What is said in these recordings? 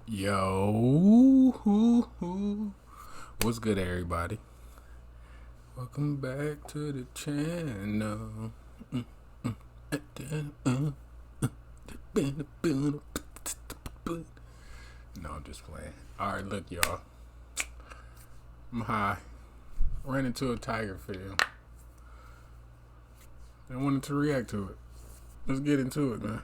Yo, what's good, everybody? Welcome back to the channel. No, I'm just playing. Alright, look, y'all. I'm high. Ran into a tiger film. I wanted to react to it. Let's get into it, man.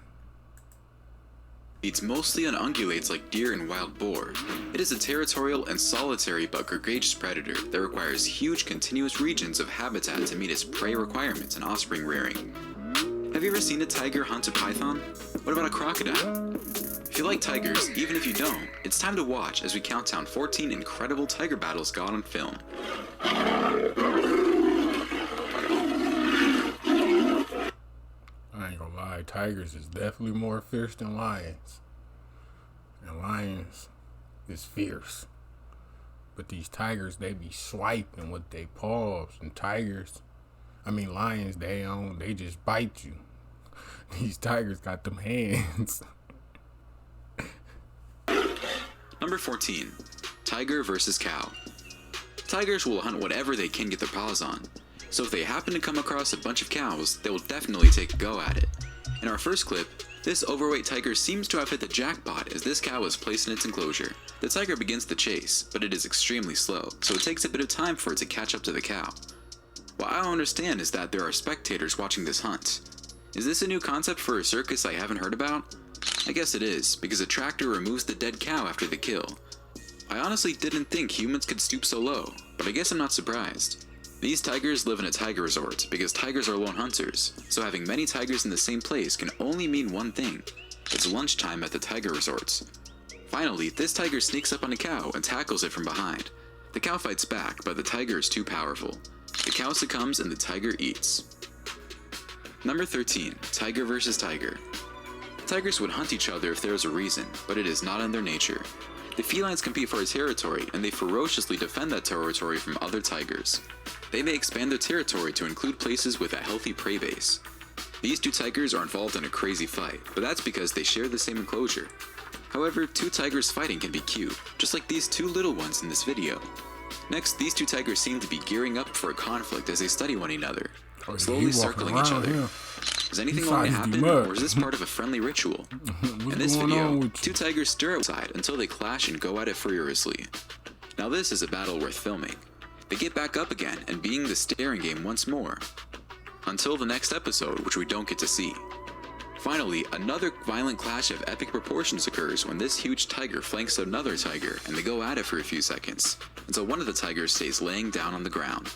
Feeds mostly on ungulates like deer and wild boar. It is a territorial and solitary but gregarious predator that requires huge continuous regions of habitat to meet its prey requirements and offspring rearing. Have you ever seen a tiger hunt a python? What about a crocodile? If you like tigers, even if you don't, it's time to watch as we count down 14 incredible tiger battles got on film. I ain't gonna lie, tigers is definitely more fierce than lions. And lions is fierce. But these tigers, they be swiping with their paws. And lions, they just bite you. These tigers got them hands. Number 14. Tiger versus cow. Tigers will hunt whatever they can get their paws on. So if they happen to come across a bunch of cows, they will definitely take a go at it. In our first clip, this overweight tiger seems to have hit the jackpot as this cow is placed in its enclosure. The tiger begins the chase, but it is extremely slow, so it takes a bit of time for it to catch up to the cow. What I don't understand is that there are spectators watching this hunt. Is this a new concept for a circus I haven't heard about? I guess it is, because a tractor removes the dead cow after the kill. I honestly didn't think humans could stoop so low, but I guess I'm not surprised. These tigers live in a tiger resort because tigers are lone hunters, so having many tigers in the same place can only mean one thing. It's lunchtime at the tiger resorts. Finally, this tiger sneaks up on a cow and tackles it from behind. The cow fights back, but the tiger is too powerful. The cow succumbs and the tiger eats. Number 13. Tiger versus tiger. Tigers would hunt each other if there was a reason, but it is not in their nature. The felines compete for a territory, and they ferociously defend that territory from other tigers. They may expand their territory to include places with a healthy prey base. These two tigers are involved in a crazy fight, but that's because they share the same enclosure. However, two tigers fighting can be cute, just like these two little ones in this video. Next, these two tigers seem to be gearing up for a conflict as they study one another, slowly circling each other. Is anything going to happen, or is this part of a friendly ritual? In this video, two tigers stir outside until they clash and go at it furiously. Now this is a battle worth filming. They get back up again and being the staring game once more. Until the next episode, which we don't get to see. Finally, another violent clash of epic proportions occurs when this huge tiger flanks another tiger and they go at it for a few seconds, until one of the tigers stays laying down on the ground.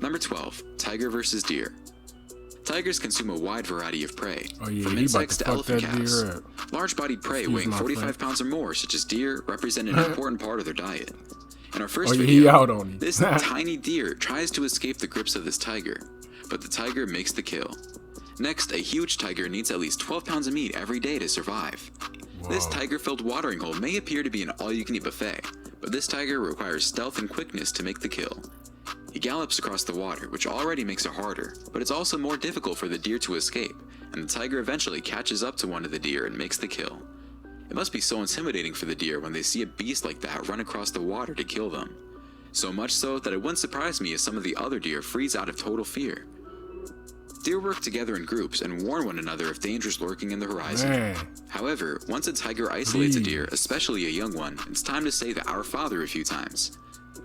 Number 12. Tiger versus deer. Tigers consume a wide variety of prey, from insects to elephant calves. Large-bodied prey weighing 45 pounds or more, such as deer, represent an important part of their diet. In our first video, this tiny deer tries to escape the grips of this tiger, but the tiger makes the kill. Next, a huge tiger needs at least 12 pounds of meat every day to survive. This tiger-filled watering hole may appear to be an all-you-can-eat buffet, but this tiger requires stealth and quickness to make the kill. He gallops across the water, which already makes it harder, but it's also more difficult for the deer to escape, and the tiger eventually catches up to one of the deer and makes the kill. It must be so intimidating for the deer when they see a beast like that run across the water to kill them. So much so that it wouldn't surprise me if some of the other deer freeze out of total fear. Deer work together in groups and warn one another if dangers lurking in the horizon. However, once a tiger isolates a deer, especially a young one, it's time to say the Our Father a few times.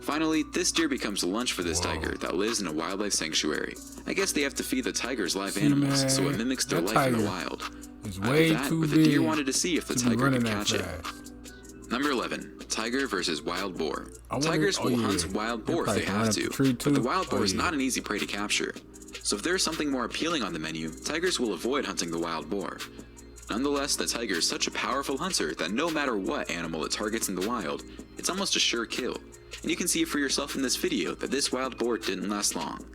Finally, this deer becomes lunch for this tiger that lives in a wildlife sanctuary. I guess they have to feed the tigers live animals, so it mimics their life in the wild. But the deer wanted to see if the tiger could catch it. Number 11. Tiger versus wild boar. Tigers will hunt wild boar if they have to, but the wild boar is not an easy prey to capture. So if there's something more appealing on the menu, tigers will avoid hunting the wild boar. Nonetheless, the tiger is such a powerful hunter that no matter what animal it targets in the wild, it's almost a sure kill. And you can see it for yourself in this video that this wild boar didn't last long.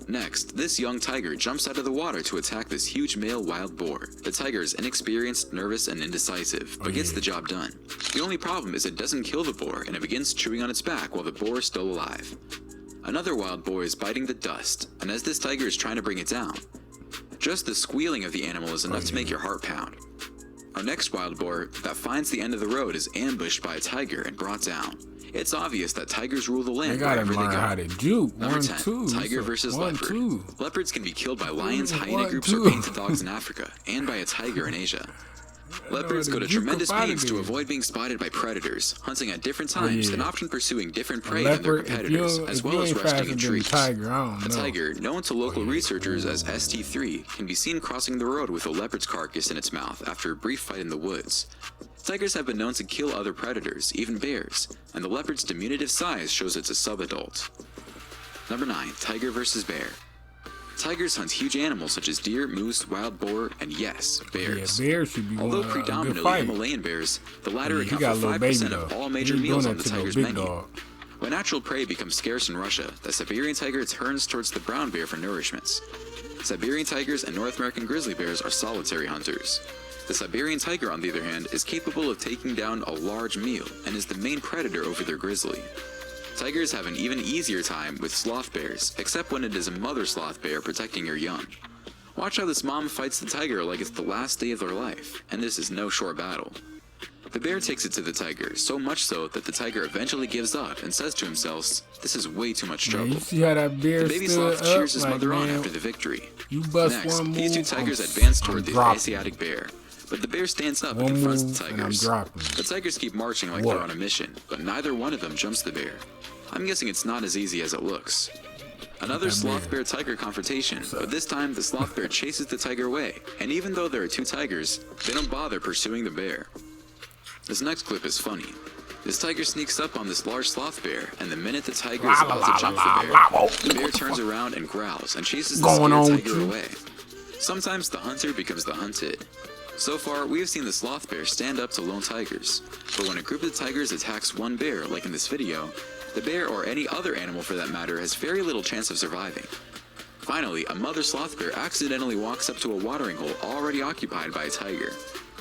Next, this young tiger jumps out of the water to attack this huge male wild boar. The tiger is inexperienced, nervous, and indecisive, but gets the job done. The only problem is it doesn't kill the boar and it begins chewing on its back while the boar is still alive. Another wild boar is biting the dust, and as this tiger is trying to bring it down, just the squealing of the animal is enough to make your heart pound. Our next wild boar that finds the end of the road is ambushed by a tiger and brought down. It's obvious that tigers rule the land wherever they go. How to juke. Number 10. Tiger versus leopard. Leopards can be killed by lions, hyena groups, or painted dogs in Africa, and by a tiger in Asia. Leopards go to tremendous pains to avoid being spotted by predators, hunting at different times and often pursuing different prey than their competitors, as well as resting in trees. A tiger, known to local researchers as ST3, can be seen crossing the road with a leopard's carcass in its mouth after a brief fight in the woods. Tigers have been known to kill other predators, even bears, and the leopard's diminutive size shows it's a subadult. Number 9. Tiger versus bear. Tigers hunt huge animals such as deer, moose, wild boar, and yes, bears. Yeah, bears should be Although predominantly Himalayan bears, the latter account for 5% of all major meals on the tiger's menu. When natural prey becomes scarce in Russia, the Siberian tiger turns towards the brown bear for nourishments. Siberian tigers and North American grizzly bears are solitary hunters. The Siberian tiger, on the other hand, is capable of taking down a large meal and is the main predator over their grizzly. Tigers have an even easier time with sloth bears, except when it is a mother sloth bear protecting her young. Watch how this mom fights the tiger like it's the last day of their life, and this is no short battle. The bear takes it to the tiger, so much so that the tiger eventually gives up and says to himself, "This is way too much trouble." You see how that bear the baby sloth cheers his mother on after the victory. Next, these two tigers advance toward the Asiatic bear, but the bear stands up and confronts the tigers. The tigers keep marching like they're on a mission, but neither one of them jumps the bear. I'm guessing it's not as easy as it looks. Another sloth bear tiger confrontation, but this time the sloth bear chases the tiger away, and even though there are two tigers, they don't bother pursuing the bear. This next clip is funny. This tiger sneaks up on this large sloth bear, and the minute the tiger is about to jump the bear turns around and growls and chases the scared tiger away. Sometimes the hunter becomes the hunted. So far, we have seen the sloth bear stand up to lone tigers, but when a group of tigers attacks one bear, like in this video, the bear, or any other animal for that matter, has very little chance of surviving. Finally, a mother sloth bear accidentally walks up to a watering hole already occupied by a tiger.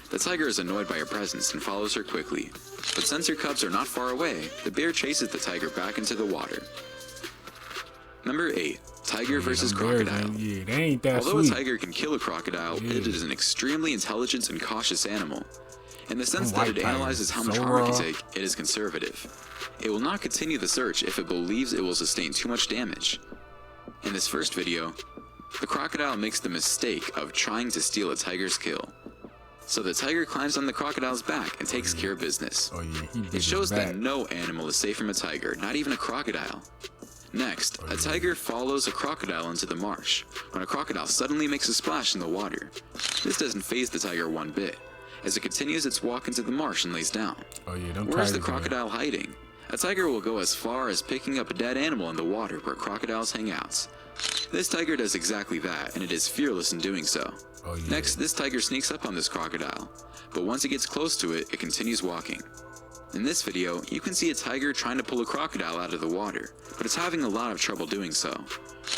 The tiger is annoyed by her presence and follows her quickly, but since her cubs are not far away, the bear chases the tiger back into the water. Number 8. Tiger versus crocodile. Although a tiger can kill a crocodile, it is an extremely intelligent and cautious animal. In the sense that it analyzes how much harm it can take, it is conservative. It will not continue the search if it believes it will sustain too much damage. In this first video, the crocodile makes the mistake of trying to steal a tiger's kill. So the tiger climbs on the crocodile's back and takes care of business. It shows that no animal is safe from a tiger, not even a crocodile. Next, a tiger follows a crocodile into the marsh, when a crocodile suddenly makes a splash in the water. This doesn't faze the tiger one bit, as it continues its walk into the marsh and lays down. Where is the crocodile hiding? A tiger will go as far as picking up a dead animal in the water where crocodiles hang out. This tiger does exactly that, and it is fearless in doing so. Next, this tiger sneaks up on this crocodile, but once it gets close to it, it continues walking. In this video, you can see a tiger trying to pull a crocodile out of the water, but it's having a lot of trouble doing so.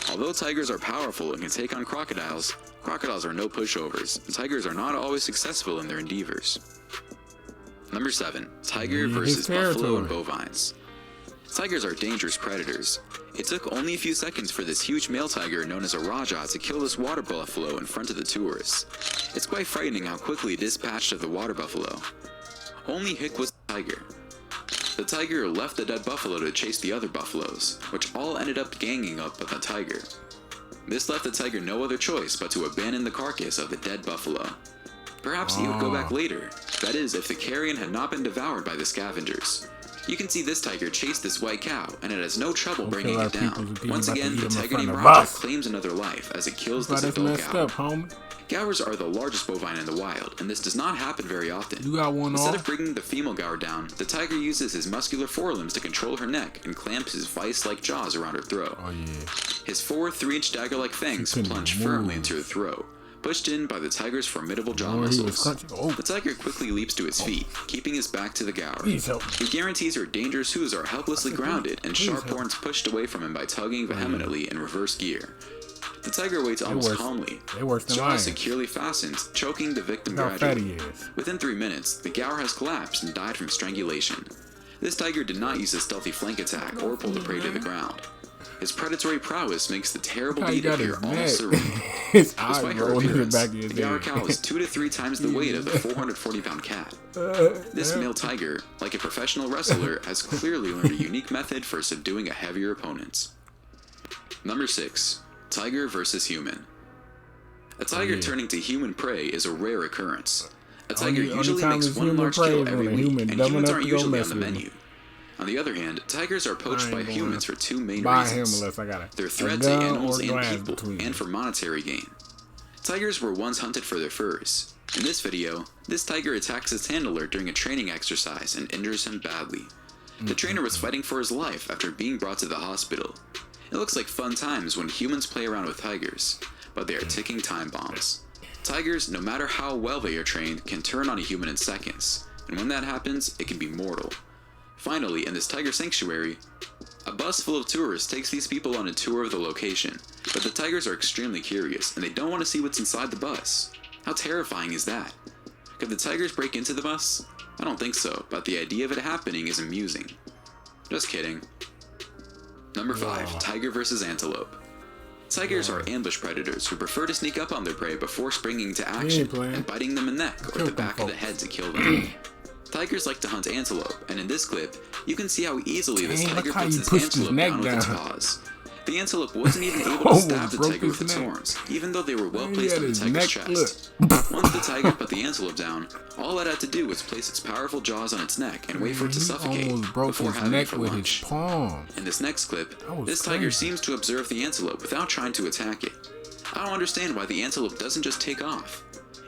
Although tigers are powerful and can take on crocodiles, crocodiles are no pushovers, and tigers are not always successful in their endeavors. Number 7. Tiger versus buffalo and bovines. Tigers are dangerous predators. It took only a few seconds for this huge male tiger known as a Raja to kill this water buffalo in front of the tourists. It's quite frightening how quickly it dispatched of the water buffalo. Only Hick was the tiger. The tiger left the dead buffalo to chase the other buffaloes, which all ended up ganging up on the tiger. This left the tiger no other choice but to abandon the carcass of the dead buffalo. Perhaps he would go back later, that is, if the carrion had not been devoured by the scavengers. You can see this tiger chase this white cow, and it has no trouble bringing it down. Once again, the tiger named Raja claims another life as it kills this adult cow. Gaurs are the largest bovine in the wild, and this does not happen very often. Instead of bringing the female gaur down, the tiger uses his muscular forelimbs to control her neck and clamps his vice-like jaws around her throat. His 4 3-inch dagger-like fangs plunge firmly into her throat, pushed in by the tiger's formidable jaw muscles. The tiger quickly leaps to its feet, keeping his back to the gaur. He guarantees her dangerous hooves are helplessly grounded, and sharp horns pushed away from him by tugging vehemently in reverse gear. The tiger waits almost calmly, jaws securely fastened, choking the victim gradually. Within 3 minutes, the gaur has collapsed and died from strangulation. This tiger did not use a stealthy flank attack or pull the prey to the ground. His predatory prowess makes the terrible How he beat got appear his almost neck? serene. His eye Despite her rolled in the appearance, back of his the Yaur head. cow is 2 to 3 times the weight of the 440-pound cat. This male tiger, like a professional wrestler, has clearly learned a unique method for subduing a heavier opponent. Number 6. Tiger versus human. A tiger turning to human prey is a rare occurrence. A tiger usually makes one large kill every week, and humans aren't usually on the menu. On the other hand, tigers are poached by humans for 2 main reasons. They're threat to animals and people, and for monetary gain. Tigers were once hunted for their furs. In this video, this tiger attacks its handler during a training exercise and injures him badly. The trainer was fighting for his life after being brought to the hospital. It looks like fun times when humans play around with tigers, but they are ticking time bombs. Tigers, no matter how well they are trained, can turn on a human in seconds, and when that happens, it can be mortal. Finally, in this tiger sanctuary, a bus full of tourists takes these people on a tour of the location, but the tigers are extremely curious, and they don't want to see what's inside the bus. How terrifying is that? Could the tigers break into the bus? I don't think so, but the idea of it happening is amusing. Just kidding. Number 5. Tiger versus antelope. Tigers are ambush predators who prefer to sneak up on their prey before springing into action and biting them in the neck or the back of the head to kill them. Tigers like to hunt antelope, and in this clip, you can see how easily this tiger puts its antelope down with its paws. The antelope wasn't even able to stab the tiger with its horns, even though they were well placed on the tiger's chest. Once the tiger put the antelope down, all it had to do was place its powerful jaws on its neck and wait for it to suffocate before having it for lunch. In this next clip, this tiger seems to observe the antelope without trying to attack it. I don't understand why the antelope doesn't just take off.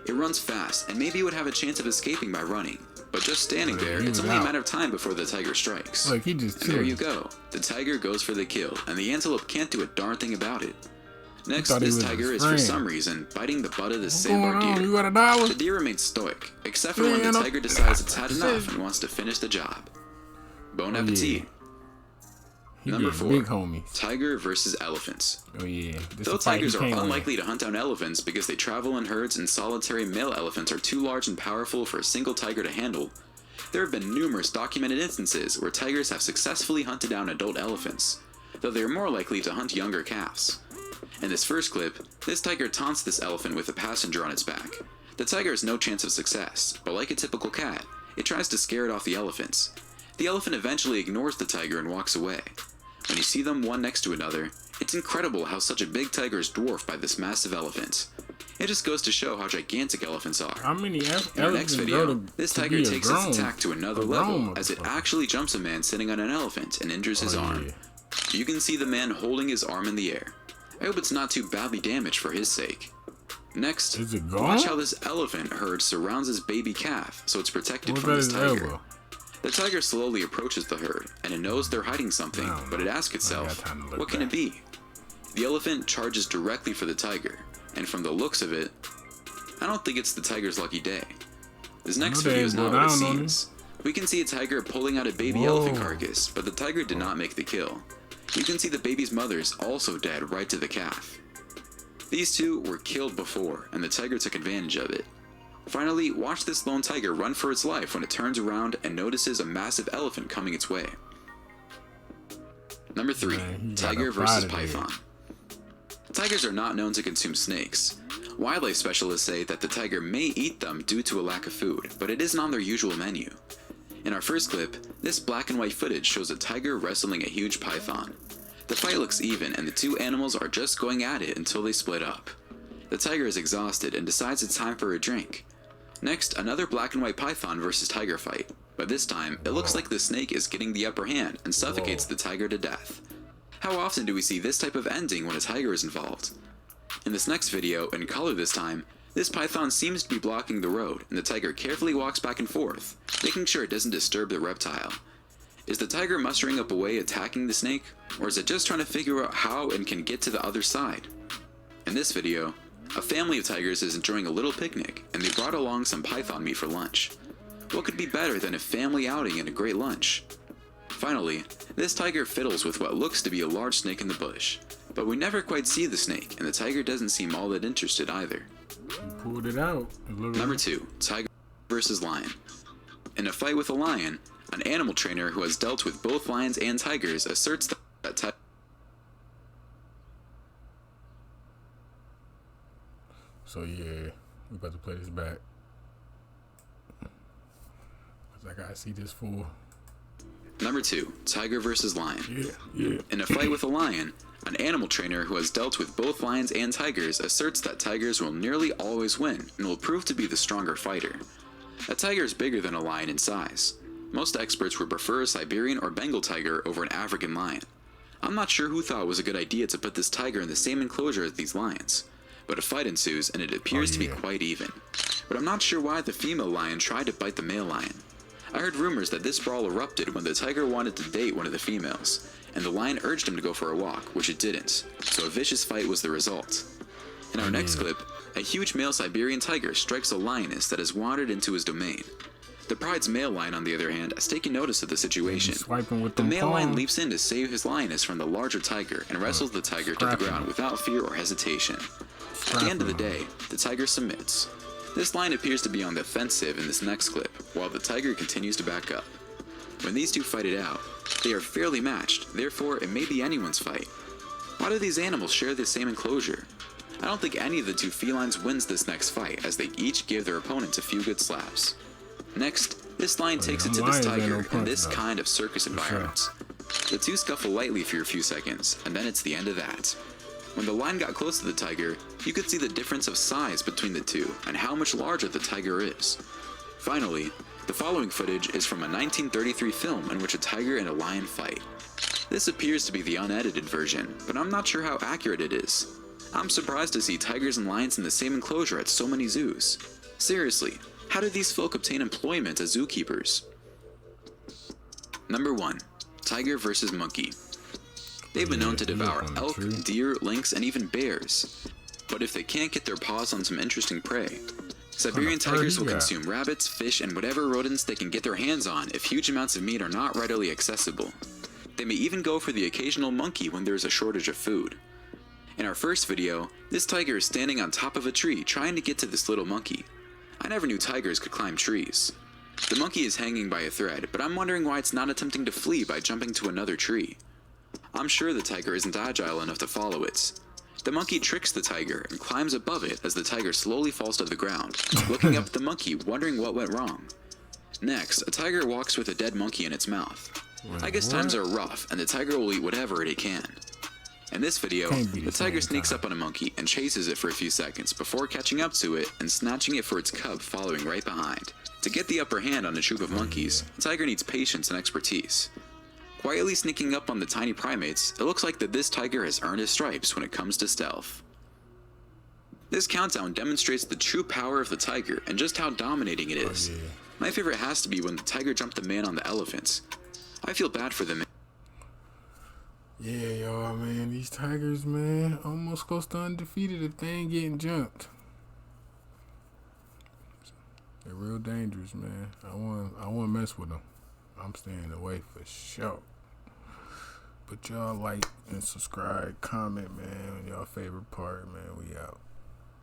It runs fast, and maybe it would have a chance of escaping by running. But just standing there, it's only a matter of time before the tiger strikes. Look, he just and there you go. The tiger goes for the kill, and the antelope can't do a darn thing about it. Next, this tiger is for some reason biting the butt of the sandbar deer. The deer remains stoic, except for when the tiger decides it's had enough and wants to finish the job. Bon appetit. Number 4. Tiger versus elephants. Though tigers are unlikely to hunt down elephants because they travel in herds and solitary male elephants are too large and powerful for a single tiger to handle, there have been numerous documented instances where tigers have successfully hunted down adult elephants, though they are more likely to hunt younger calves. In this first clip, this tiger taunts this elephant with a passenger on its back. The tiger has no chance of success, but like a typical cat, it tries to scare it off the elephants. The elephant eventually ignores the tiger and walks away. When you see them one next to another, it's incredible how such a big tiger is dwarfed by this massive elephant. It just goes to show how gigantic elephants are. In the next video, this tiger takes its attack to another level as it actually jumps a man sitting on an elephant and injures his arm. You can see the man holding his arm in the air. I hope it's not too badly damaged for his sake. Next, watch how this elephant herd surrounds his baby calf so it's protected from this tiger. The tiger slowly approaches the herd, and it knows they're hiding something, but it asks itself, what can it be? The elephant charges directly for the tiger, and from the looks of it, I don't think it's the tiger's lucky day. This next video is not what it seems. We can see a tiger pulling out a baby elephant carcass, but the tiger did not make the kill. You can see the baby's mother is also dead right to the calf. These two were killed before, and the tiger took advantage of it. Finally, watch this lone tiger run for its life when it turns around and notices a massive elephant coming its way. Number 3. Tiger versus python. Tigers are not known to consume snakes. Wildlife specialists say that the tiger may eat them due to a lack of food, but it isn't on their usual menu. In our first clip, this black and white footage shows a tiger wrestling a huge python. The fight looks even, and the two animals are just going at it until they split up. The tiger is exhausted and decides it's time for a drink. Next, another black and white python versus tiger fight, but this time, it looks like the snake is getting the upper hand and suffocates the tiger to death. How often do we see this type of ending when a tiger is involved? In this next video, in color this time, this python seems to be blocking the road, and the tiger carefully walks back and forth, making sure it doesn't disturb the reptile. Is the tiger mustering up a way attacking the snake, or is it just trying to figure out how and can get to the other side? In this video, a family of tigers is enjoying a little picnic, and they brought along some python meat for lunch. What could be better than a family outing and a great lunch? Finally, this tiger fiddles with what looks to be a large snake in the bush, but we never quite see the snake, and the tiger doesn't seem all that interested either. Pulled it out. Number 2. Tiger versus lion. In a fight with a lion, an animal trainer who has dealt with both lions and tigers asserts that So yeah, we about to play this back. Cause I gotta see this fool. Number 2, tiger versus lion. Yeah. In a fight with a lion, an animal trainer who has dealt with both lions and tigers asserts that tigers will nearly always win and will prove to be the stronger fighter. A tiger is bigger than a lion in size. Most experts would prefer a Siberian or Bengal tiger over an African lion. I'm not sure who thought it was a good idea to put this tiger in the same enclosure as these lions, but a fight ensues and it appears to be quite even. But I'm not sure why the female lion tried to bite the male lion. I heard rumors that this brawl erupted when the tiger wanted to date one of the females, and the lion urged him to go for a walk, which it didn't, so a vicious fight was the result. In our next clip, a huge male Siberian tiger strikes a lioness that has wandered into his domain. The pride's male lion, on the other hand, has taken notice of the situation. The male lion leaps in to save his lioness from the larger tiger and wrestles the tiger to the ground without fear or hesitation. At the end of the day, the tiger submits. This lion appears to be on the offensive in this next clip, while the tiger continues to back up. When these two fight it out, they are fairly matched, therefore it may be anyone's fight. Why do these animals share the same enclosure? I don't think any of the two felines wins this next fight, as they each give their opponents a few good slaps. Next, this lion takes it to this tiger in this kind of circus environment. The two scuffle lightly for a few seconds, and then it's the end of that. When the lion got close to the tiger, you could see the difference of size between the two and how much larger the tiger is. Finally, the following footage is from a 1933 film in which a tiger and a lion fight. This appears to be the unedited version, but I'm not sure how accurate it is. I'm surprised to see tigers and lions in the same enclosure at so many zoos. Seriously, how did these folk obtain employment as zookeepers? Number 1. Tiger versus monkey. They've been known to devour elk, deer, lynx, and even bears. But if they can't get their paws on some interesting prey, Siberian tigers will consume rabbits, fish, and whatever rodents they can get their hands on if huge amounts of meat are not readily accessible. They may even go for the occasional monkey when there is a shortage of food. In our first video, this tiger is standing on top of a tree trying to get to this little monkey. I never knew tigers could climb trees. The monkey is hanging by a thread, but I'm wondering why it's not attempting to flee by jumping to another tree. I'm sure the tiger isn't agile enough to follow it. The monkey tricks the tiger and climbs above it as the tiger slowly falls to the ground, looking up at the monkey, wondering what went wrong. Next, a tiger walks with a dead monkey in its mouth. I guess times are rough, and the tiger will eat whatever it can. In this video, the tiger sneaks up on a monkey and chases it for a few seconds before catching up to it and snatching it for its cub following right behind. To get the upper hand on a troop of monkeys, the tiger needs patience and expertise. Quietly sneaking up on the tiny primates, it looks like that this tiger has earned his stripes when it comes to stealth. This countdown demonstrates the true power of the tiger and just how dominating it is. My favorite has to be when the tiger jumped the man on the elephants. I feel bad for them. Yeah, y'all, man, these tigers, man, almost close to undefeated if they ain't getting jumped. They're real dangerous, man. I want to mess with them. I'm staying away for sure. But y'all like and subscribe, comment, man, y'all favorite part, man. We out.